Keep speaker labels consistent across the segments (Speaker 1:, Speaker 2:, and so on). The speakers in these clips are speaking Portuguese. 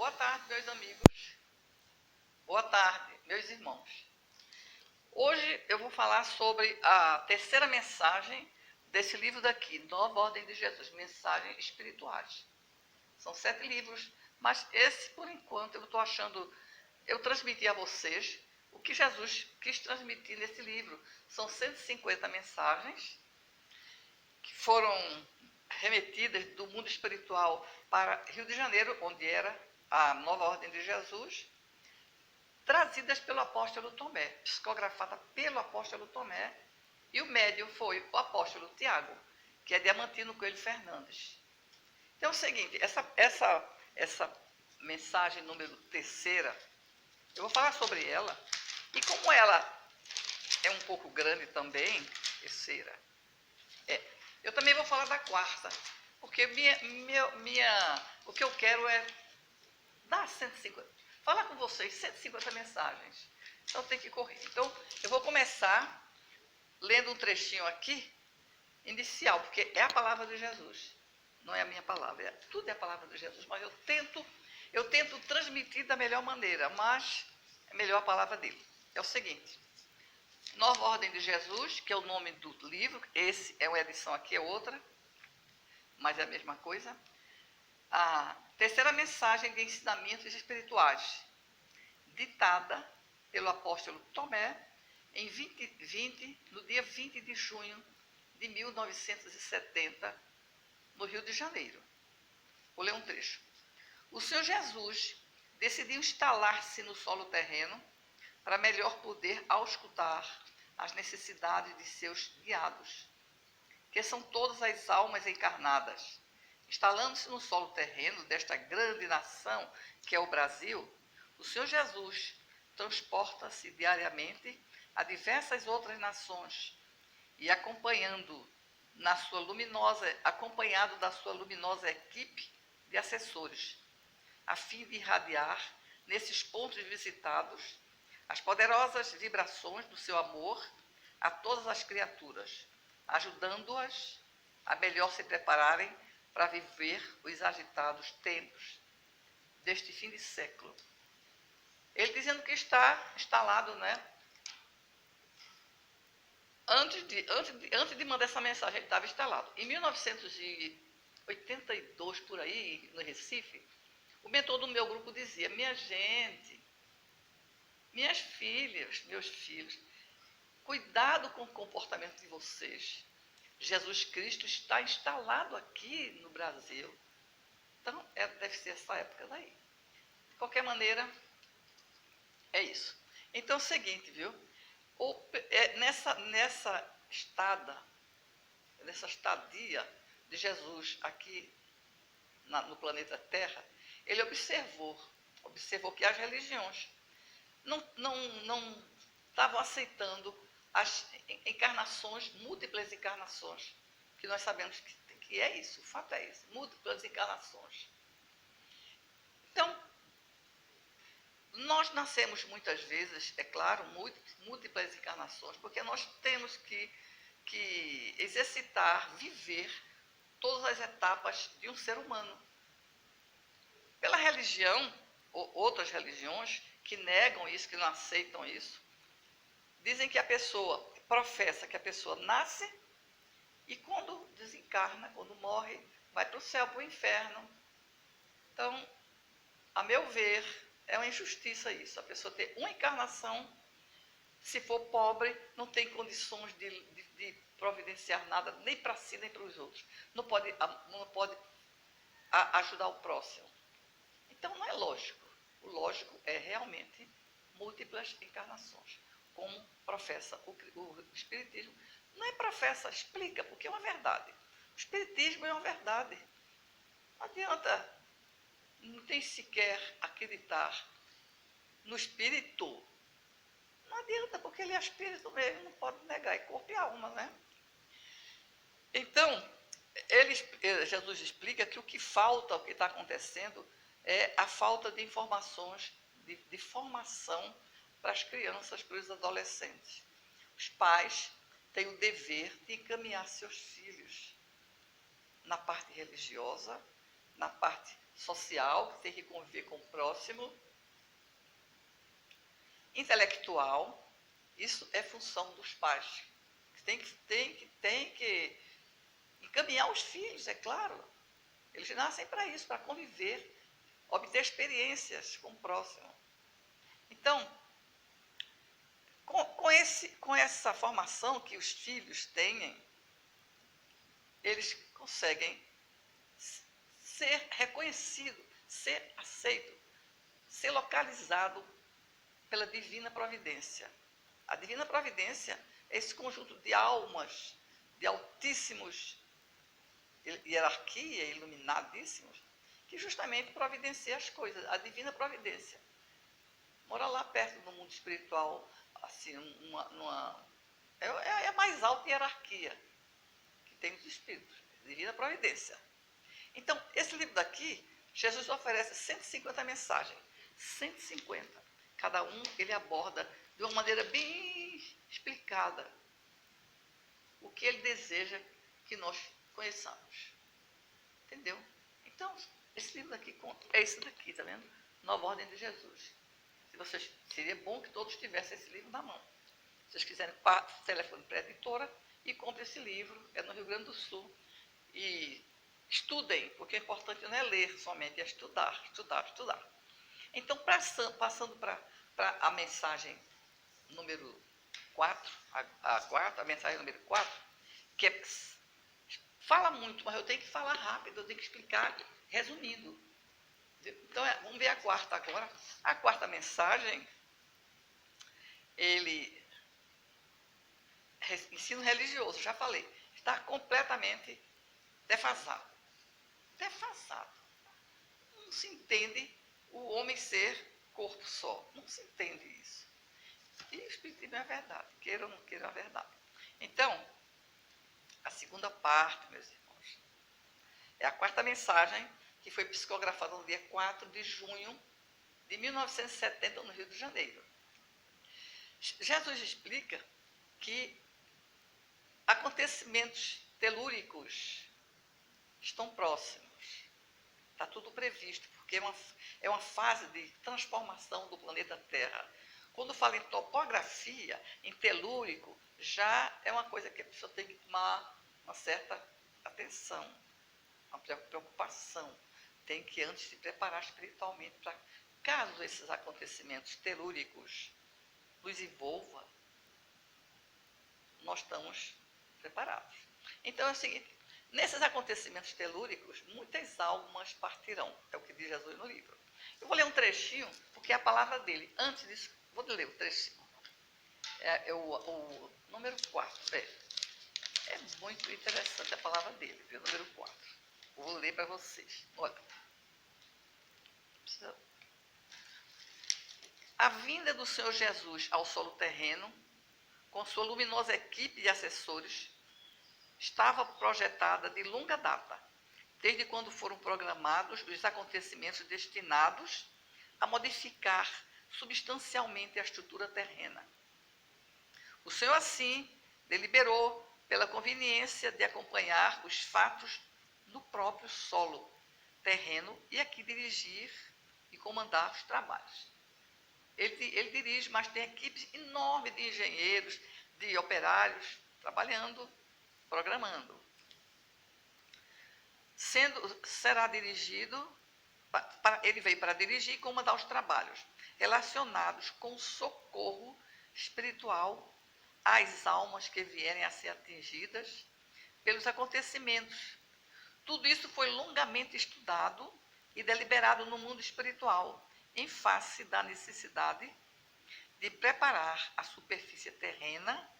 Speaker 1: Boa tarde, meus amigos. Boa tarde, meus irmãos. Hoje eu vou falar sobre a terceira mensagem desse livro daqui, Nova Ordem de Jesus, Mensagens Espirituais. São 7 livros, mas esse, por enquanto, eu estou achando, eu transmiti a vocês o que Jesus quis transmitir nesse livro. São 150 mensagens que foram remetidas do mundo espiritual para Rio de Janeiro, onde era a Nova Ordem de Jesus, trazidas pelo apóstolo Tomé, psicografada pelo apóstolo Tomé, e o médium foi o apóstolo Tiago, que é Diamantino Coelho Fernandes. Então é o seguinte, essa mensagem número terceira, eu vou falar sobre ela, e como ela é um pouco grande também, terceira, eu também vou falar da quarta, porque o que eu quero é dar 150, falar com vocês 150 mensagens. Então tem que correr. Então eu vou começar lendo um trechinho aqui, inicial, porque é a palavra de Jesus. Não é a minha palavra, tudo é a palavra de Jesus, mas eu tento transmitir da melhor maneira, mas é melhor a palavra dele. É o seguinte: Nova Ordem de Jesus, que é o nome do livro, esse é uma edição, aqui é outra, mas é a mesma coisa. A terceira mensagem de ensinamentos espirituais, ditada pelo apóstolo Tomé em no dia 20 de junho de 1970, no Rio de Janeiro. Vou ler um trecho. O Senhor Jesus decidiu instalar-se no solo terreno para melhor poder auscultar as necessidades de seus guiados, que são todas as almas encarnadas. Instalando-se no solo terreno desta grande nação que é o Brasil, o Senhor Jesus transporta-se diariamente a diversas outras nações e acompanhado da sua luminosa equipe de assessores, a fim de irradiar nesses pontos visitados as poderosas vibrações do seu amor a todas as criaturas, ajudando-as a melhor se prepararem para viver os agitados tempos deste fim de século. Ele dizendo que está instalado, né? Antes de mandar essa mensagem, ele estava instalado. Em 1982, por aí, no Recife, o mentor do meu grupo dizia: minha gente, minhas filhas, meus filhos, cuidado com o comportamento de vocês. Jesus Cristo está instalado aqui no Brasil. Então, deve ser essa época daí. De qualquer maneira, é isso. Então é o seguinte, viu? Nessa estadia de Jesus aqui no planeta Terra, ele observou que as religiões não estavam aceitando as encarnações, múltiplas encarnações, que nós sabemos que é isso, o fato é esse, múltiplas encarnações. Então, nós nascemos muitas vezes, é claro, múltiplas encarnações, porque nós temos que exercitar, viver todas as etapas de um ser humano. Pela religião, ou outras religiões, que negam isso, que não aceitam isso, dizem que a pessoa, professa que a pessoa nasce e quando desencarna, quando morre, vai para o céu, para o inferno. Então, a meu ver, é uma injustiça isso. A pessoa ter uma encarnação, se for pobre, não tem condições de providenciar nada, nem para si, nem para os outros. Não pode ajudar o próximo. Então, não é lógico. O lógico é realmente múltiplas encarnações, como professa o Espiritismo. Não é professa, explica, porque é uma verdade. O Espiritismo é uma verdade. Não adianta, não tem sequer acreditar no Espírito. Não adianta, porque ele é Espírito mesmo, não pode negar, é corpo e alma, né? Então, Jesus explica que o que falta, o que está acontecendo, é a falta de informações, de formação para as crianças, para os adolescentes. Os pais têm o dever de encaminhar seus filhos na parte religiosa, na parte social, que tem que conviver com o próximo, intelectual. Isso é função dos pais. Tem que encaminhar os filhos, é claro. Eles nascem para isso, para conviver, obter experiências com o próximo. Então, com essa formação que os filhos têm, eles conseguem ser reconhecido, ser aceito, ser localizado pela divina providência. A divina providência é esse conjunto de almas, de altíssimos hierarquia, iluminadíssimos, que justamente providencia as coisas. A divina providência mora lá perto do mundo espiritual, assim, é a mais alta hierarquia que tem os espíritos, divina providência. Então, esse livro daqui, Jesus oferece 150 mensagens, 150. Cada um ele aborda de uma maneira bem explicada o que ele deseja que nós conheçamos. Entendeu? Então, esse livro daqui é esse daqui, tá vendo? Nova Ordem de Jesus. Seria bom que todos tivessem esse livro na mão. Se vocês quiserem, telefone para a editora e compre esse livro. É no Rio Grande do Sul. E estudem, porque o importante não é ler somente, é estudar, estudar, estudar. Então, passando para a mensagem número 4, a mensagem número 4, que fala muito, mas eu tenho que falar rápido, eu tenho que explicar resumindo. Então, vamos ver a quarta agora. A quarta mensagem, ensino religioso, já falei, está completamente defasado. Defasado. Não se entende o homem ser corpo só. Não se entende isso. E o espiritismo é verdade, queira ou não queira a verdade. Então, a segunda parte, meus irmãos, é a quarta mensagem, que foi psicografada no dia 4 de junho de 1970, no Rio de Janeiro. Jesus explica que acontecimentos telúricos estão próximos. Está tudo previsto, porque é uma fase de transformação do planeta Terra. Quando fala em topografia, em telúrico, já é uma coisa que a pessoa tem que tomar uma certa atenção, uma preocupação. Tem que antes se preparar espiritualmente para, caso esses acontecimentos telúricos nos envolva, nós estamos preparados. Então é o seguinte, nesses acontecimentos telúricos, muitas almas partirão, é o que diz Jesus no livro. Eu vou ler um trechinho, porque é a palavra dele. Antes disso, vou ler o trechinho. É o número 4. É muito interessante a palavra dele, viu? Número 4. Vou ler para vocês. Olha. A vinda do Senhor Jesus ao solo terreno, com sua luminosa equipe de assessores, estava projetada de longa data, desde quando foram programados os acontecimentos destinados a modificar substancialmente a estrutura terrena. O Senhor, assim, deliberou pela conveniência de acompanhar os fatos no próprio solo terreno e aqui dirigir e comandar os trabalhos. Ele dirige, mas tem equipes enormes de engenheiros, de operários, trabalhando, programando. Será dirigido, ele veio para dirigir e comandar os trabalhos relacionados com o socorro espiritual às almas que vierem a ser atingidas pelos acontecimentos. Tudo isso foi longamente estudado e deliberado no mundo espiritual, em face da necessidade de preparar a superfície terrena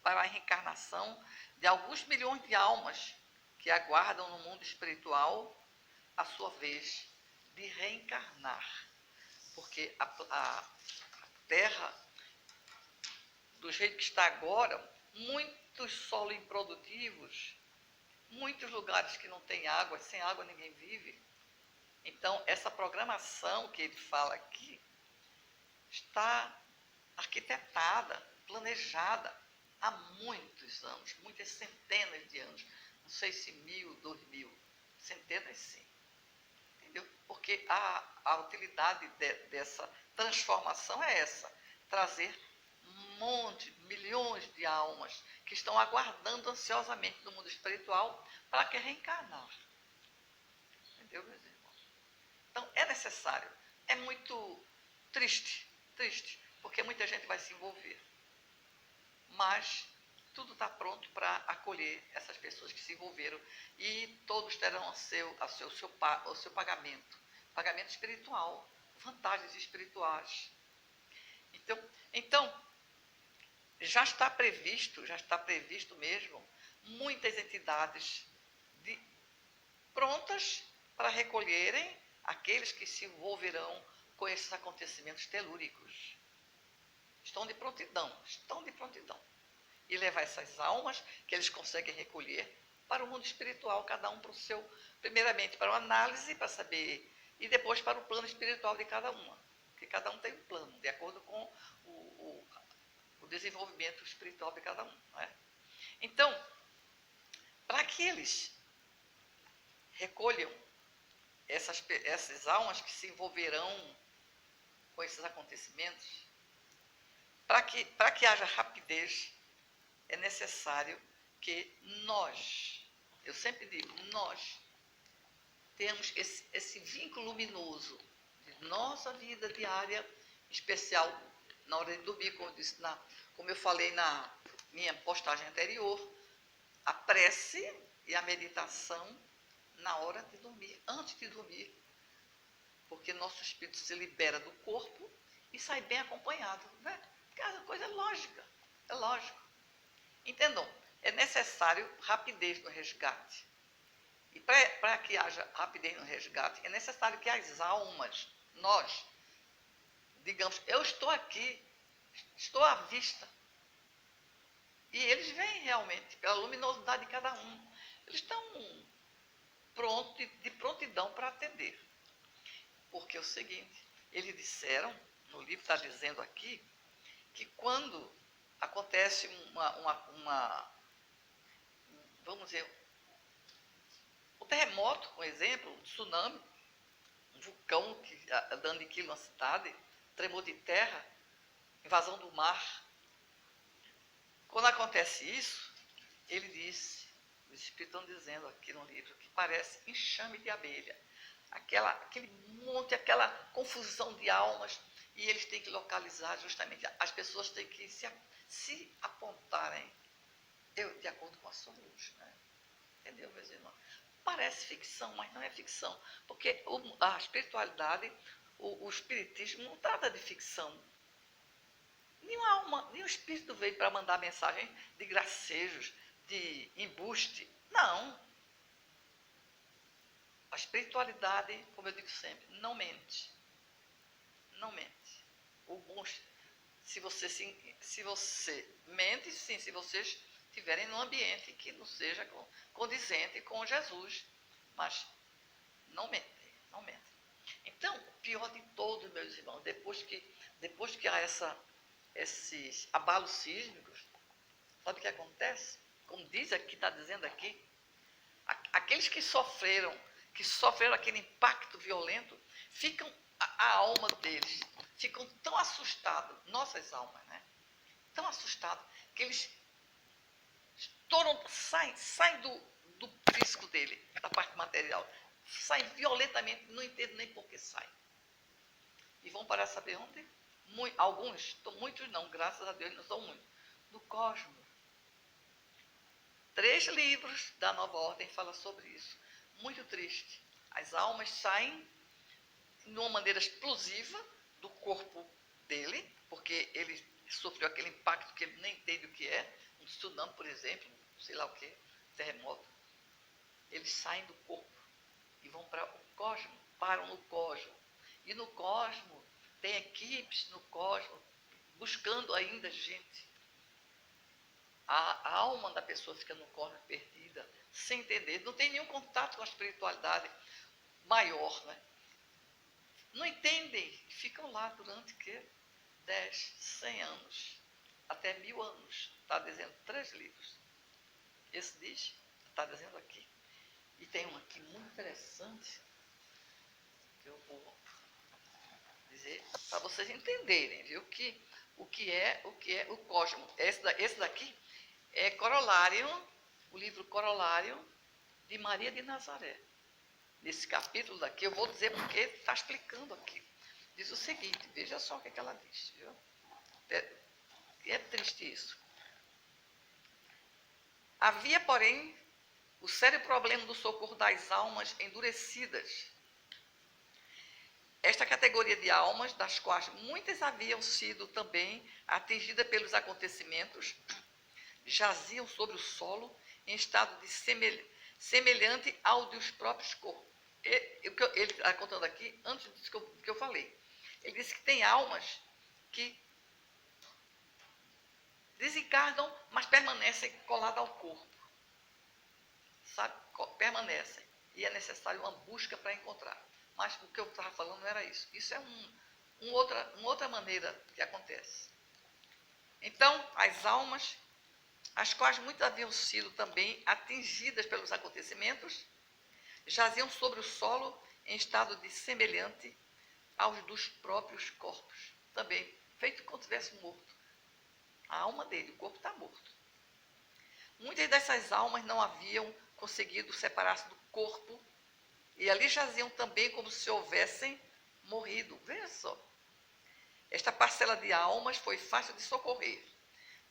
Speaker 1: para a reencarnação de alguns milhões de almas que aguardam no mundo espiritual a sua vez de reencarnar. Porque a Terra, do jeito que está agora, muitos solos improdutivos, muitos lugares que não tem água, sem água ninguém vive. Então, essa programação que ele fala aqui está arquitetada, planejada há muitos anos, muitas centenas de anos. Não sei se 1000, 2000, centenas sim. porque a utilidade dessa transformação é essa, trazer milhões de almas que estão aguardando ansiosamente no mundo espiritual para que reencarnar. Entendeu, meus irmãos? Então, é necessário. É muito triste, porque muita gente vai se envolver. Mas tudo está pronto para acolher essas pessoas que se envolveram e todos terão o seu pagamento espiritual, vantagens espirituais. Então, já está previsto mesmo, muitas entidades prontas para recolherem aqueles que se envolverão com esses acontecimentos telúricos. Estão de prontidão. E levar essas almas que eles conseguem recolher para o mundo espiritual, cada um para o seu, primeiramente para uma análise, para saber, e depois para o plano espiritual de cada uma. Porque cada um tem um plano, de acordo com o desenvolvimento espiritual de cada um. Não é? Então, para que eles recolham essas almas que se envolverão com esses acontecimentos, para que haja rapidez, é necessário que eu sempre digo, nós temos esse vínculo luminoso de nossa vida diária, especial na hora de dormir, como eu falei na minha postagem anterior, a prece e a meditação na hora de dormir, antes de dormir, porque nosso espírito se libera do corpo e sai bem acompanhado, né? Porque a coisa é lógico. Entendam, é necessário rapidez no resgate. E para que haja rapidez no resgate, é necessário que as almas, nós, digamos, eu estou aqui, estou à vista. E eles vêm realmente, pela luminosidade de cada um. Eles estão prontos, de prontidão para atender. Porque é o seguinte, eles disseram, no livro está dizendo aqui, que quando acontece vamos dizer, um terremoto, por exemplo, um tsunami, um vulcão dando aquilo na cidade, tremor de terra, invasão do mar. Quando acontece isso, ele disse, os espíritos estão dizendo aqui no livro, que parece enxame de abelha. Aquele monte, aquela confusão de almas, e eles têm que localizar justamente, as pessoas têm que se apontarem de acordo com a sua luz. Né? Entendeu, meus irmãos? Parece ficção, mas não é ficção, porque a espiritualidade, o espiritismo não trata de ficção. Nenhuma alma, nenhum espírito veio para mandar mensagem de gracejos, de embuste. Não. A espiritualidade, como eu digo sempre, não mente. Não mente. Se você mente, sim, se vocês estiverem num ambiente que não seja condizente com Jesus. Mas não mentem, não mentem. Então, o pior de todos, meus irmãos, depois que há esses abalos sísmicos, sabe o que acontece? Como diz aqui, está dizendo aqui, aqueles que sofreram aquele impacto violento, a alma deles, ficam tão assustados, nossas almas, né? Tão assustados, que eles saem do disco dele, da parte material, saem violentamente, não entendo nem por que saem. E vão parar, saber onde? Muitos não, graças a Deus não são muitos, no cosmos. 3 livros da Nova Ordem falam sobre isso. Muito triste. As almas saem de uma maneira explosiva do corpo dele, porque ele sofreu aquele impacto que ele nem entende o que é, um tsunami, por exemplo, sei lá o que, terremoto. Eles saem do corpo e vão para o cosmos, param no cosmos. E no cosmos, tem equipes no cosmos, buscando ainda gente. A alma da pessoa fica no cosmos perdida, sem entender, não tem nenhum contato com a espiritualidade maior, né? Não entendem, ficam lá durante 10, 100 anos, até 1000 anos. Está dizendo 3 livros. Esse está dizendo aqui. E tem um aqui muito interessante, Eu vou dizer para vocês entenderem, viu? O que é o cosmo. Esse daqui é Corolário, o livro Corolário de Maria de Nazaré. Nesse capítulo daqui, eu vou dizer porque está explicando aqui. Diz o seguinte, veja só o que ela diz, viu? É triste isso. Havia, porém, o sério problema do socorro das almas endurecidas. Esta categoria de almas, das quais muitas haviam sido também atingidas pelos acontecimentos, jaziam sobre o solo em estado de semelhante ao dos próprios corpos. Ele está contando aqui, antes disso que eu falei. Ele disse que tem almas que desencarnam, mas permanecem coladas ao corpo. Sabe? Permanecem. E é necessário uma busca para encontrar. Mas o que eu estava falando não era isso. Isso é uma outra maneira que acontece. Então, as almas, as quais muitas haviam sido também atingidas pelos acontecimentos, jaziam sobre o solo em estado de semelhante aos dos próprios corpos. Também, feito como se estivesse morto. A alma dele, o corpo está morto. Muitas dessas almas não haviam conseguido separar-se do corpo e ali jaziam também como se houvessem morrido. Veja só. Esta parcela de almas foi fácil de socorrer,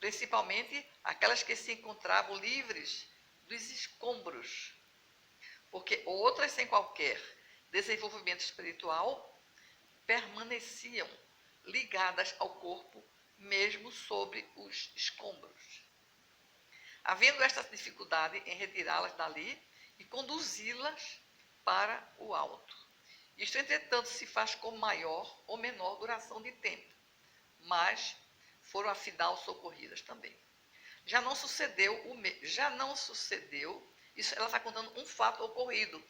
Speaker 1: principalmente aquelas que se encontravam livres dos escombros, porque outras sem qualquer desenvolvimento espiritual permaneciam ligadas ao corpo, mesmo sobre os escombros. Havendo esta dificuldade em retirá-las dali e conduzi-las para o alto. Isto, entretanto, se faz com maior ou menor duração de tempo, mas foram afinal socorridas também. Já não sucedeu, isso ela está contando um fato ocorrido.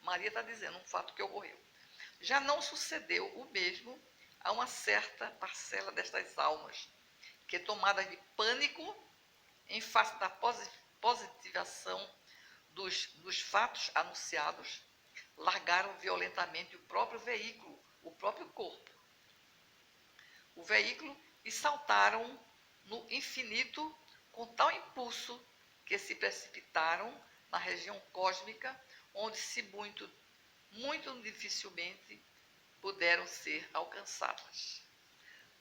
Speaker 1: Maria está dizendo um fato que ocorreu. Já não sucedeu o mesmo a uma certa parcela destas almas, que tomadas de pânico em face da positivação dos fatos anunciados, largaram violentamente o próprio veículo, o próprio corpo. O veículo e saltaram no infinito com tal impulso que se precipitaram na região cósmica, onde se muito dificilmente puderam ser alcançadas.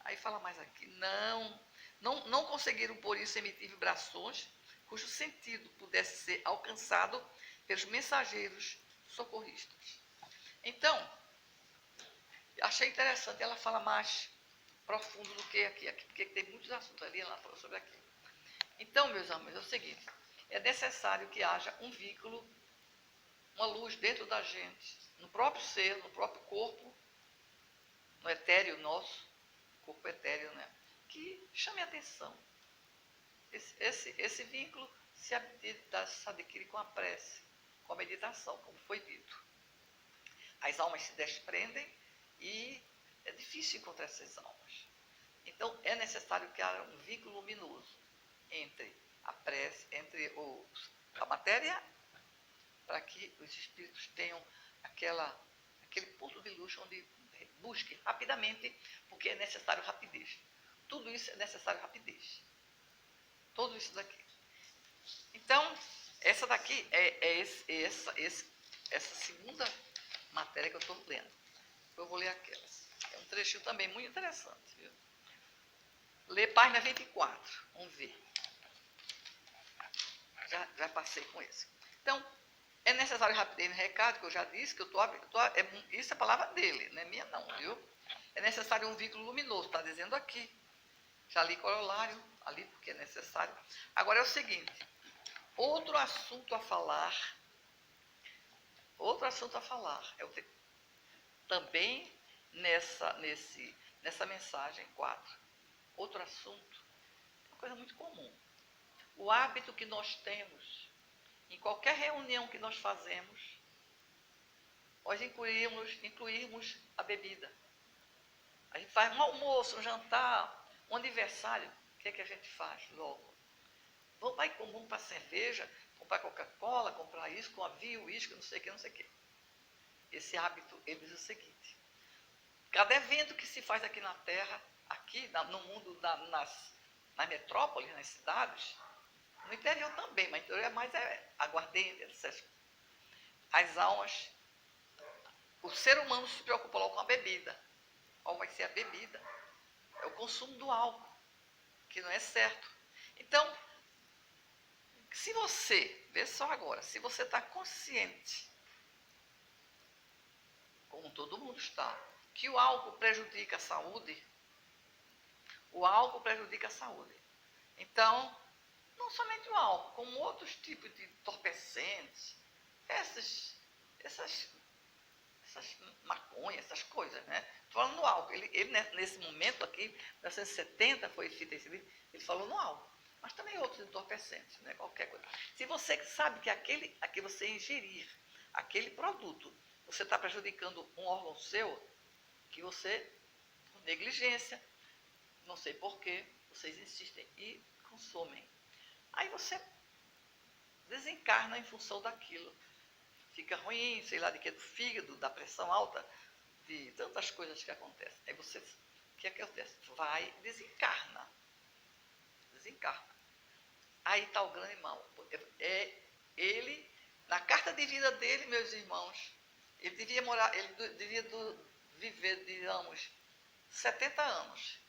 Speaker 1: Aí fala mais aqui, não conseguiram por isso emitir vibrações cujo sentido pudesse ser alcançado pelos mensageiros socorristas. Então, achei interessante, ela fala mais profundo do que aqui, porque tem muitos assuntos ali, ela fala sobre aqui. Então, meus amigos, é o seguinte, é necessário que haja um vínculo, uma luz dentro da gente, no próprio ser, no próprio corpo, no etéreo nosso, corpo etéreo, né? Que chame a atenção. Esse vínculo se adquire com a prece, com a meditação, como foi dito. As almas se desprendem e é difícil encontrar essas almas. Então, é necessário que haja um vínculo luminoso entre a prece, entre a matéria, para que os espíritos tenham aquele ponto de luz onde busquem rapidamente, porque é necessário rapidez. Tudo isso é necessário rapidez. Tudo isso daqui. Então, essa daqui essa segunda matéria que eu estou lendo. Eu vou ler aquelas. É um trechinho também muito interessante. Viu? Lê página 24. Vamos ver. Já passei com esse. Então, é necessário rapidez no recado, que eu já disse, que isso é a palavra dele, não é minha não, viu? É necessário um vínculo luminoso, está dizendo aqui. Já li corolário, ali porque é necessário. Agora é o seguinte, outro assunto a falar, também nessa mensagem 4, outro assunto, é uma coisa muito comum. O hábito que nós temos, em qualquer reunião que nós fazemos, nós incluirmos a bebida. A gente faz um almoço, um jantar, um aniversário, o que é que a gente faz logo? Vamos para cerveja, comprar Coca-Cola, comprar isso, com avião, uísque, não sei o que. esse hábito, ele diz o seguinte: cada evento que se faz aqui na Terra, aqui no mundo, nas metrópoles, nas cidades, no interior também, mas no interior é mais aguardente, etc. As almas, o ser humano se preocupa logo com a bebida. Qual vai ser a bebida? É o consumo do álcool, que não é certo. Então, se você, vê só agora, se você está consciente, como todo mundo está, que o álcool prejudica a saúde, o álcool prejudica a saúde. Então, não somente o álcool, como outros tipos de entorpecentes, essas maconhas, essas coisas, né? Estou falando no álcool. Ele, nesse momento aqui, 1970, foi feito esse livro, ele falou no álcool. Mas também outros entorpecentes, né? Qualquer coisa. Se você sabe que aquele você ingerir, aquele produto, você está prejudicando um órgão seu, que você, com negligência, não sei porquê, vocês insistem e consomem. Aí você desencarna em função daquilo. Fica ruim, sei lá, de que é do fígado, da pressão alta, de tantas coisas que acontecem. Aí você, o que acontece? Vai, desencarna. Desencarna. Aí está o grande mal. Ele, na carta de vida dele, meus irmãos, ele devia viver, digamos, 70 anos.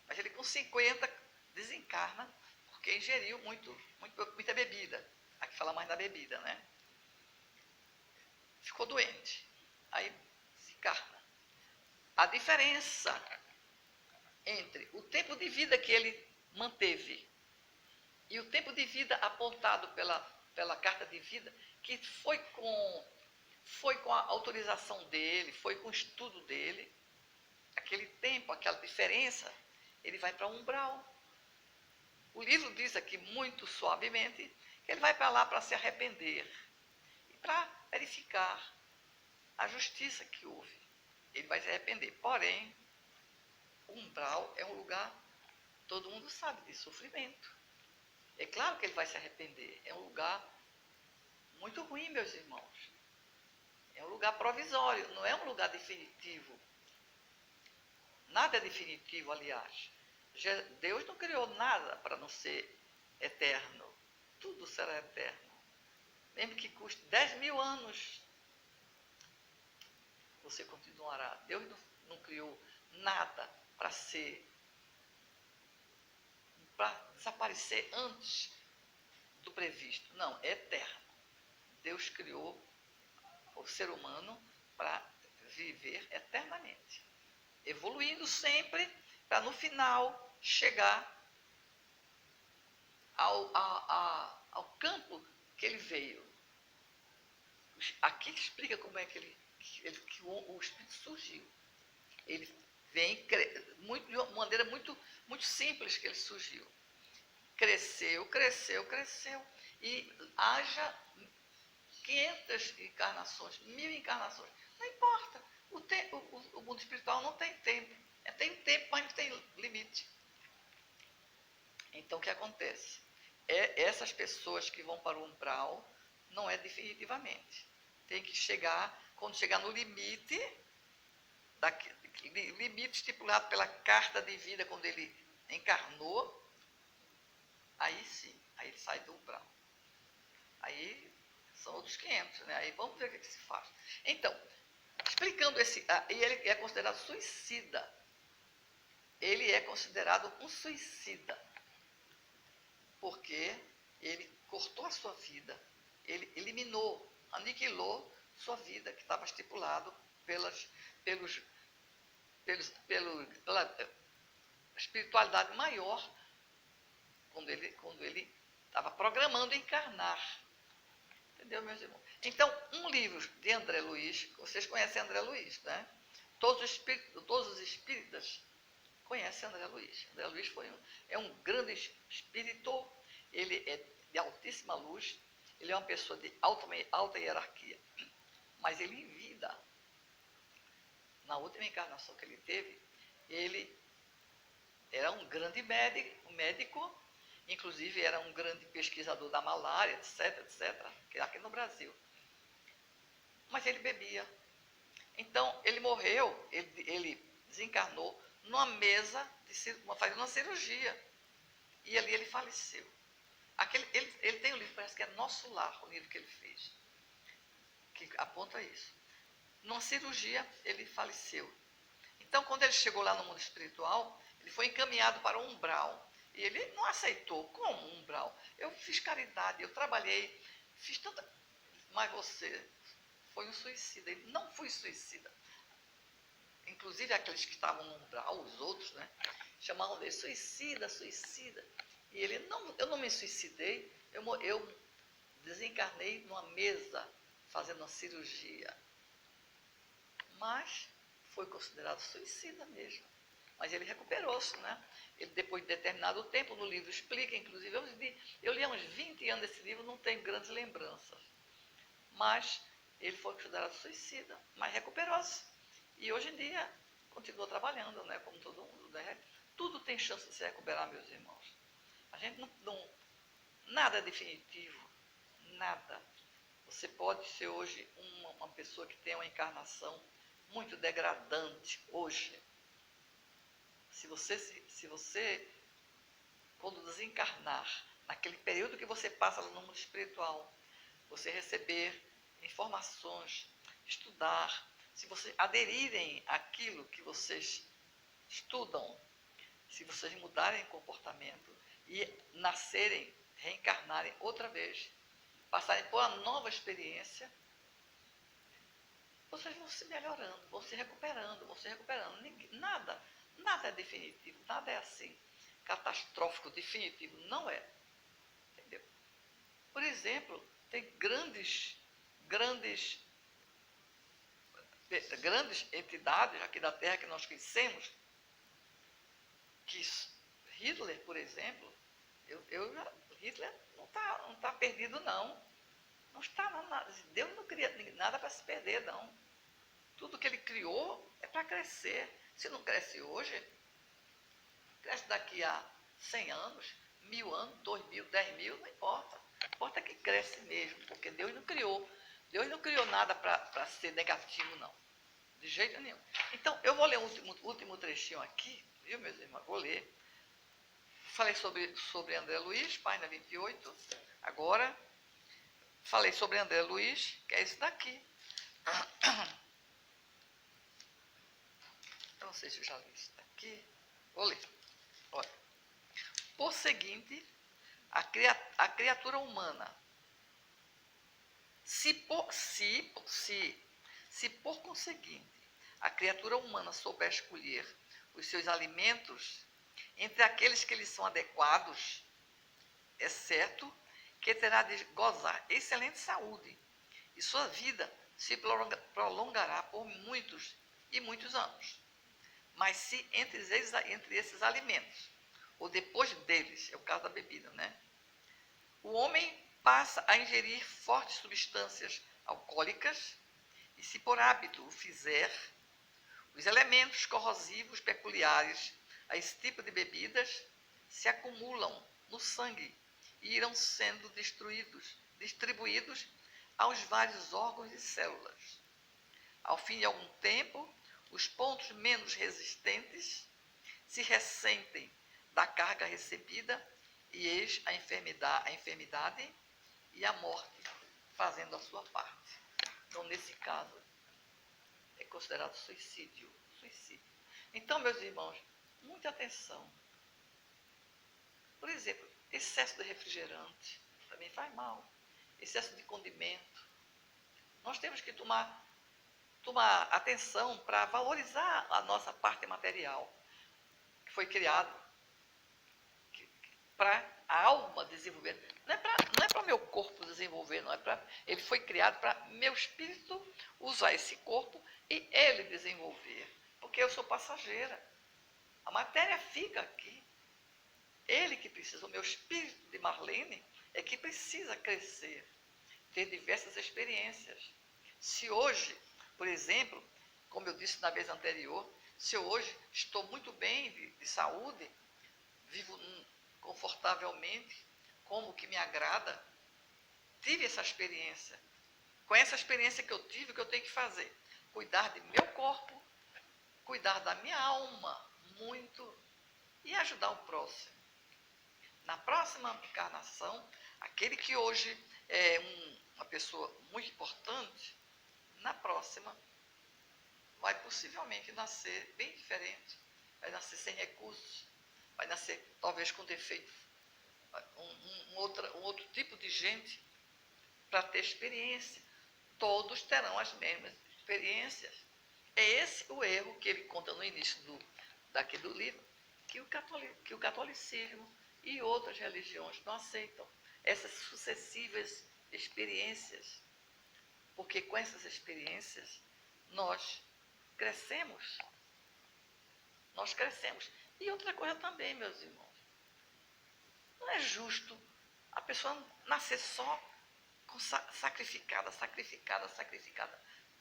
Speaker 1: Mas ele com 50 desencarna, porque ingeriu muita bebida. Aqui fala mais da bebida, né? Ficou doente. Aí desencarna. A diferença entre o tempo de vida que ele manteve e o tempo de vida apontado pela carta de vida, que foi com a autorização dele, foi com o estudo dele, aquele tempo, aquela diferença, ele vai para o umbral. O livro diz aqui muito suavemente que ele vai para lá para se arrepender e para verificar a justiça que houve. Ele vai se arrepender. Porém, o umbral é um lugar, todo mundo sabe, de sofrimento. É claro que ele vai se arrepender. É um lugar muito ruim, meus irmãos. É um lugar provisório, não é um lugar definitivo. Nada é definitivo, aliás. Deus não criou nada para não ser eterno. Tudo será eterno. Mesmo que custe 10.000 anos, você continuará. Deus não criou nada para desaparecer antes do previsto. Não, é eterno. Deus criou o ser humano para viver eternamente, evoluindo sempre, para no final chegar ao campo que ele veio. Aqui explica como é que o Espírito surgiu. Ele vem de uma maneira muito, muito simples que ele surgiu. Cresceu, cresceu, cresceu. E haja 500 encarnações, 1000 encarnações. Não importa. O mundo espiritual não tem tempo. Tem tempo, mas não tem limite. Então, o que acontece? Essas pessoas que vão para o umbral, não é definitivamente. Tem que chegar, quando chegar no limite, limite estipulado pela carta de vida, quando ele encarnou, aí sim, aí ele sai do umbral. Aí são outros 500, né? Aí vamos ver o que se faz. Então, explicando e ele é considerado suicida. Ele é considerado um suicida, porque ele cortou a sua vida, ele eliminou, aniquilou sua vida, que estava estipulado pela espiritualidade maior, quando ele estava programando encarnar. Entendeu, meus irmãos? Então, um livro de André Luiz, vocês conhecem André Luiz, né? Todos os espíritas conhecem André Luiz. André Luiz é um grande espírito, ele é de altíssima luz, ele é uma pessoa de alta hierarquia. Mas ele, em vida, na última encarnação que ele teve, ele era um grande médico, inclusive era um grande pesquisador da malária, etc, que é aqui no Brasil. Mas ele bebia. Então, ele morreu, ele desencarnou numa mesa, fazendo uma cirurgia. E ali ele faleceu. Ele tem um livro, parece que é Nosso Lar, o livro que ele fez, que aponta isso. Numa cirurgia, ele faleceu. Então, quando ele chegou lá no mundo espiritual, ele foi encaminhado para um umbral. E ele não aceitou. Como um umbral? Eu fiz caridade, eu trabalhei, fiz tanta... Mas você foi um suicida. Ele não foi suicida. Inclusive aqueles que estavam no umbral, os outros, né? Chamavam ele suicida, suicida. E ele, não, eu não me suicidei, eu desencarnei numa mesa, fazendo uma cirurgia. Mas foi considerado suicida mesmo. Mas ele recuperou-se, né? Ele, depois de determinado tempo, no livro explica, inclusive, eu li há uns 20 anos esse livro, não tenho grandes lembranças. Mas ele foi considerado suicida, mas recuperou-se. E hoje em dia continua trabalhando, né? Como todo mundo, né? Tudo tem chance de se recuperar, meus irmãos. A gente nada é definitivo, nada. Você pode ser hoje uma pessoa que tem uma encarnação muito degradante hoje. Se você, quando desencarnar, naquele período que você passa no mundo espiritual, você receber informações, estudar, se vocês aderirem àquilo que vocês estudam, se vocês mudarem comportamento e nascerem, reencarnarem outra vez, passarem por uma nova experiência, vocês vão se melhorando, vão se recuperando, nada é definitivo, nada é assim, catastrófico, definitivo, não é. Entendeu? Por exemplo, tem grandes entidades aqui da Terra que nós conhecemos, que Hitler, por exemplo, Hitler não está perdido, não. Não está nada. Deus não cria nada para se perder, não. Tudo que ele criou é para crescer. Se não cresce hoje, cresce daqui a 100 anos, 1000 anos, 2000, 10.000, não importa. Importa que cresce mesmo, porque Deus não criou nada para ser negativo, não. De jeito nenhum. Então, eu vou ler um último trechinho aqui, viu, meus irmãos? Vou ler. Falei sobre André Luiz, página 28. Agora, falei sobre André Luiz, que é esse daqui. Eu não sei se eu já li isso daqui. Vou ler. Olha. Por seguinte, a criatura humana, se por conseguinte a criatura humana souber escolher os seus alimentos entre aqueles que lhe são adequados, é certo que terá de gozar excelente saúde e sua vida se prolongará por muitos e muitos anos. Mas se entre esses alimentos, ou depois deles, é o caso da bebida, né? O homem passa a ingerir fortes substâncias alcoólicas e, se por hábito o fizer, os elementos corrosivos peculiares a esse tipo de bebidas se acumulam no sangue e irão sendo distribuídos aos vários órgãos e células. Ao fim de algum tempo, os pontos menos resistentes se ressentem da carga recebida e eis a enfermidade e a morte fazendo a sua parte. Então, nesse caso, é considerado suicídio. Então, meus irmãos, muita atenção. Por exemplo, excesso de refrigerante também faz mal. Excesso de condimento. Nós temos que tomar atenção para valorizar a nossa parte material, que foi criado para a alma desenvolver. Não é para o meu corpo desenvolver, não é para. Ele foi criado para meu espírito usar esse corpo e ele desenvolver. Porque eu sou passageira. A matéria fica aqui. Ele que precisa, o meu espírito de Marlene é que precisa crescer, ter diversas experiências. Se hoje, por exemplo, como eu disse na vez anterior, se eu hoje estou muito bem de saúde, vivo confortavelmente, como que me agrada, tive essa experiência. Com essa experiência que eu tive, o que eu tenho que fazer? cuidar de meu corpo, cuidar da minha alma muito e ajudar o próximo. Na próxima encarnação, aquele que hoje é uma pessoa muito importante, na próxima vai possivelmente nascer bem diferente, vai nascer sem recursos, vai nascer talvez com defeitos, um outro tipo de gente para ter experiência. Todos terão as mesmas experiências. É esse o erro que ele conta no início daqui do livro, que o catolicismo e outras religiões não aceitam essas sucessivas experiências, porque com essas experiências nós crescemos. Nós crescemos. E outra coisa também, meus irmãos, não é justo a pessoa nascer só sacrificada.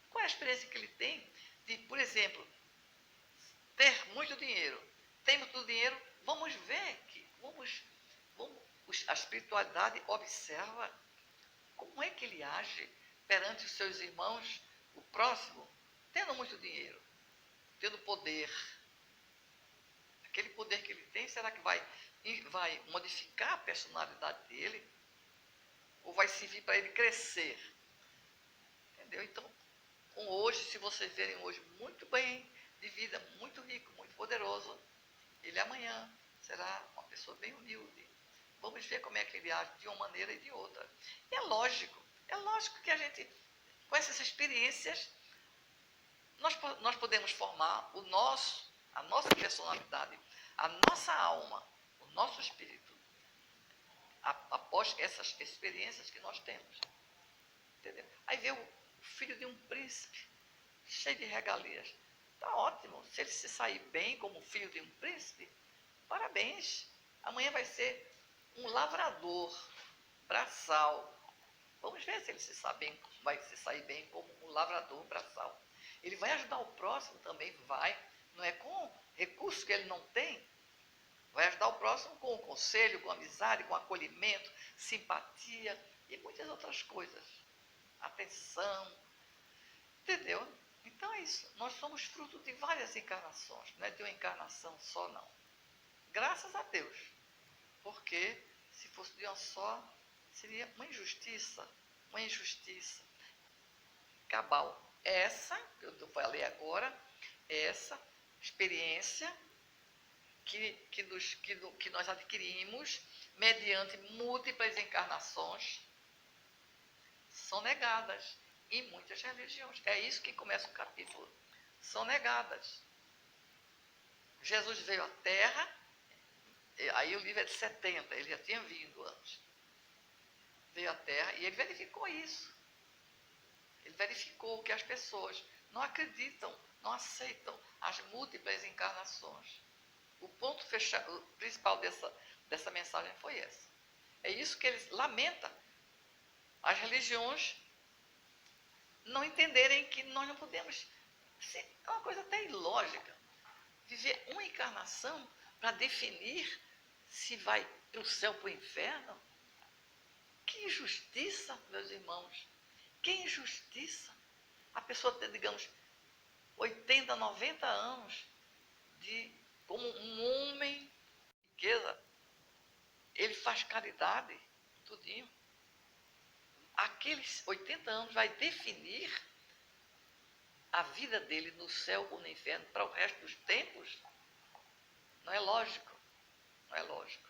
Speaker 1: Qual é a experiência que ele tem de, por exemplo, ter muito dinheiro? Tem muito dinheiro, vamos ver que a espiritualidade observa como é que ele age perante os seus irmãos, o próximo, tendo muito dinheiro, tendo poder. Aquele poder que ele tem, será que vai modificar a personalidade dele? Ou vai servir para ele crescer? Entendeu? Então, hoje, se vocês verem hoje muito bem de vida, muito rico, muito poderoso, ele amanhã será uma pessoa bem humilde. Vamos ver como é que ele age de uma maneira e de outra. E é lógico que a gente, com essas experiências, nós podemos formar a nossa personalidade, a nossa alma, o nosso espírito, após essas experiências que nós temos. Entendeu? Aí vê o filho de um príncipe, cheio de regalias. Está ótimo. Se ele se sair bem como filho de um príncipe, parabéns. Amanhã vai ser um lavrador, braçal. Vamos ver se ele vai se sair bem como um lavrador, braçal. Ele vai ajudar o próximo também, vai. Não é com recursos que ele não tem. Vai ajudar o próximo com o conselho, com amizade, com acolhimento, simpatia e muitas outras coisas. Atenção. Entendeu? Então é isso. Nós somos fruto de várias encarnações. Não é de uma encarnação só, não. Graças a Deus. Porque se fosse de uma só, seria uma injustiça. Uma injustiça cabal. Essa, que eu falei agora, essa experiência que nós adquirimos mediante múltiplas encarnações são negadas em muitas religiões. É isso que começa o capítulo. São negadas. Jesus veio à Terra, aí o livro é de 70, ele já tinha vindo antes. Veio à Terra e ele verificou isso. Ele verificou que as pessoas não acreditam, não aceitam as múltiplas encarnações. O ponto principal dessa mensagem foi esse. É isso que ele lamenta. As religiões não entenderem que nós não podemos. É uma coisa até ilógica. Viver uma encarnação para definir se vai para o céu ou para o inferno. Que injustiça, meus irmãos. Que injustiça. A pessoa tem, digamos, 80, 90 anos como um homem de riqueza. Ele faz caridade, tudinho. Aqueles 80 anos vai definir a vida dele no céu ou no inferno para o resto dos tempos? Não é lógico. Não é lógico.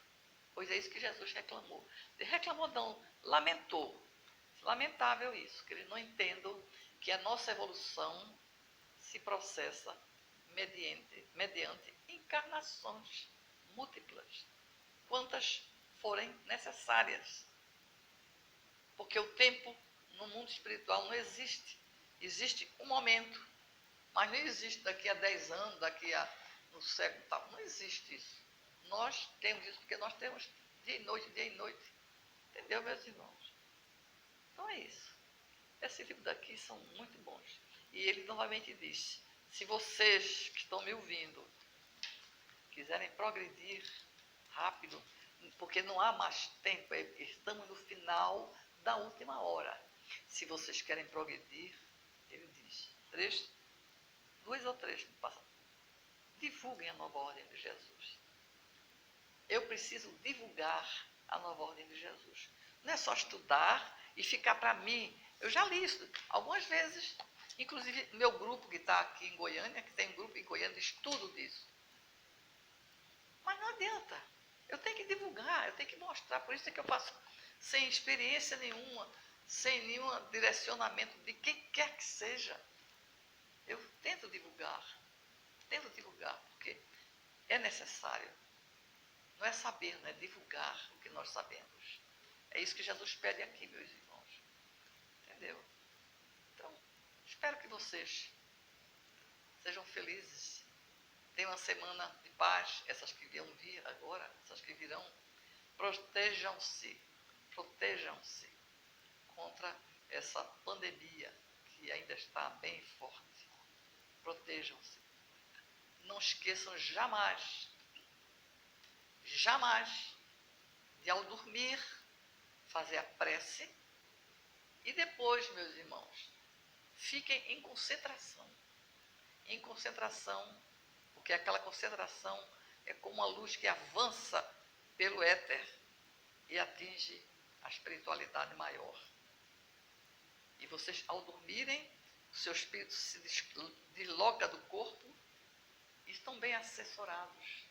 Speaker 1: Pois é isso que Jesus reclamou. Ele reclamou não, lamentou. Lamentável isso, que eles não entendam que a nossa evolução se processa mediante encarnações múltiplas, quantas forem necessárias. Porque o tempo no mundo espiritual não existe. Existe um momento, mas não existe daqui a 10 anos, no século tal. Não existe isso. Nós temos isso porque nós temos dia e noite. Entendeu, meus irmãos? Então é isso. Esse livro daqui são muito bons. E ele novamente diz, se vocês que estão me ouvindo quiserem progredir rápido, porque não há mais tempo, estamos no final da última hora. Se vocês querem progredir, ele diz, 2 ou 3 no passado. Divulguem a nova ordem de Jesus. Eu preciso divulgar a nova ordem de Jesus. Não é só estudar e ficar para mim. Eu já li isso algumas vezes. Inclusive, meu grupo que está aqui em Goiânia, que tem um grupo em Goiânia de estudo disso. Mas não adianta. Eu tenho que divulgar, eu tenho que mostrar. Por isso é que eu faço sem experiência nenhuma, sem nenhum direcionamento de quem quer que seja. Eu tento divulgar, porque é necessário. Não é saber, não é divulgar o que nós sabemos. É isso que Jesus pede aqui, meus irmãos. Entendeu? Então, espero que vocês sejam felizes. Tenham uma semana de paz, essas que vão vir agora, essas que virão. Protejam-se contra essa pandemia que ainda está bem forte. Protejam-se. Não esqueçam jamais, de ao dormir, fazer a prece e depois, meus irmãos, fiquem em concentração. Em concentração, porque aquela concentração é como uma luz que avança pelo éter e atinge a espiritualidade maior. E vocês, ao dormirem, o seu espírito se desloca do corpo e estão bem assessorados.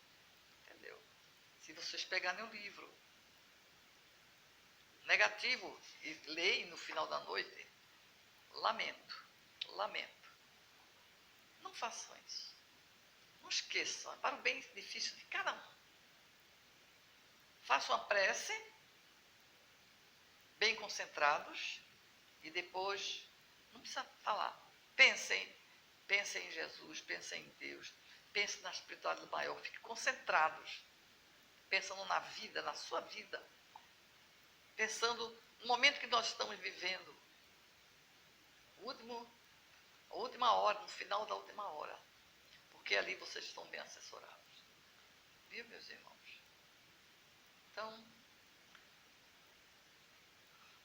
Speaker 1: Entendeu? Se vocês pegarem o livro negativo e leem no final da noite, lamento. Não façam isso. Não esqueçam, é para o bem difícil de cada um. Façam a prece, bem concentrados, e depois, não precisa falar, pensem em Jesus, pensem em Deus, pensem na espiritualidade maior, fiquem concentrados, pensando na vida, na sua vida, pensando no momento que nós estamos vivendo, a última hora, no final da última hora, porque ali vocês estão bem assessorados. Viu, meus irmãos? Então,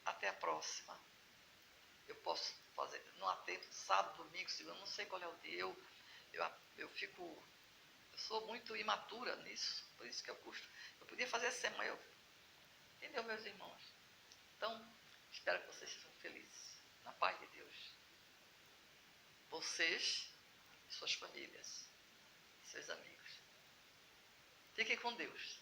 Speaker 1: até a próxima. Eu posso fazer, não atendo sábado, domingo, segunda, não sei qual é o dia. Eu sou muito imatura nisso, por isso que eu custo. Eu podia fazer essa semana, entendeu, meus irmãos? Então, espero que vocês sejam felizes, na paz de Deus. Vocês e suas famílias, seus amigos. Fiquem com Deus.